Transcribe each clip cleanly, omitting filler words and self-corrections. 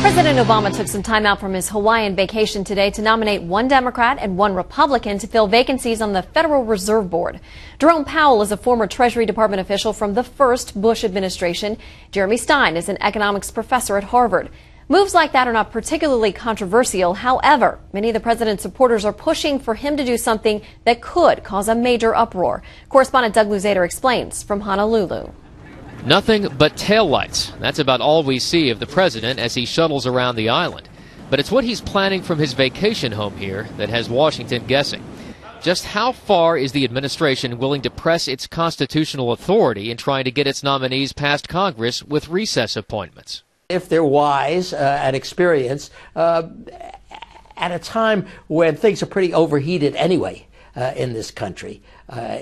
President Obama took some time out from his Hawaiian vacation today to nominate one Democrat and one Republican to fill vacancies on the Federal Reserve Board. Jerome Powell is a former Treasury Department official from the first Bush administration. Jeremy Stein is an economics professor at Harvard. Moves like that are not particularly controversial. However, many of the president's supporters are pushing for him to do something that could cause a major uproar. Correspondent Doug Luzader explains from Honolulu. Nothing but taillights. That's about all we see of the president as he shuttles around the island. But it's what he's planning from his vacation home here that has Washington guessing. Just how far is the administration willing to press its constitutional authority in trying to get its nominees past Congress with recess appointments? If they're wise and experienced, at a time when things are pretty overheated anyway in this country,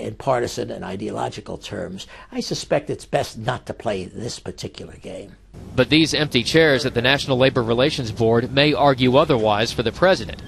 in partisan and ideological terms, I suspect it's best not to play this particular game. But these empty chairs at the National Labor Relations Board may argue otherwise for the president.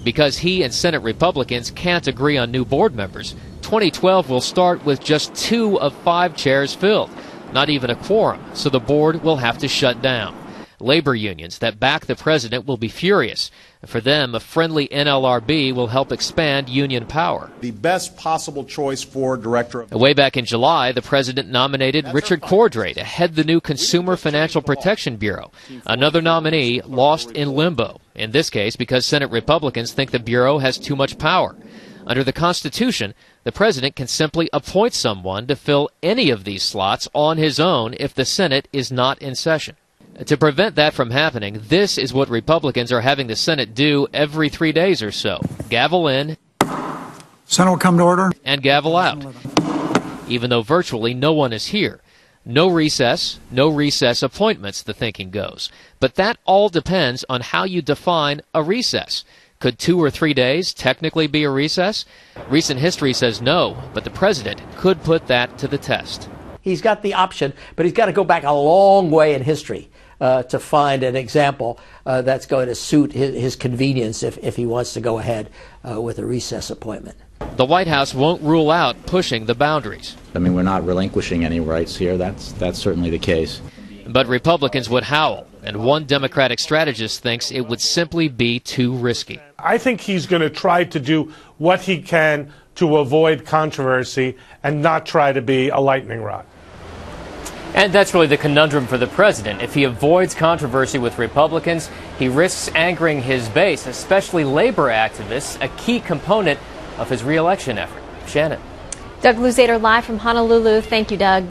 Because he and Senate Republicans can't agree on new board members, 2012 will start with just 2 of 5 chairs filled. Not even a quorum, so the board will have to shut down. Labor unions that back the president will be furious. For them, a friendly NLRB will help expand union power. The best possible choice for director. Way back in July, the president nominated Richard Cordray to head the new Consumer Financial Protection Bureau. Another nominee lost in limbo, in this case because Senate Republicans think the Bureau has too much power. Under the Constitution, the president can simply appoint someone to fill any of these slots on his own if the Senate is not in session. To prevent that from happening, this is what Republicans are having the Senate do every 3 days or so. Gavel in. Senate will come to order. And gavel out. Even though virtually no one is here. No recess appointments, the thinking goes. But that all depends on how you define a recess. Could 2 or 3 days technically be a recess? Recent history says no, but the president could put that to the test. He's got the option, but he's got to go back a long way in history to find an example that's going to suit his convenience if he wants to go ahead with a recess appointment. The White House won't rule out pushing the boundaries. I mean, we're not relinquishing any rights here. That's certainly the case. But Republicans would howl, and one Democratic strategist thinks it would simply be too risky. I think he's going to try to do what he can to avoid controversy and not try to be a lightning rod. And that's really the conundrum for the president. If he avoids controversy with Republicans, he risks angering his base, especially labor activists, a key component of his re-election effort. Shannon. Doug Luzader live from Honolulu. Thank you, Doug.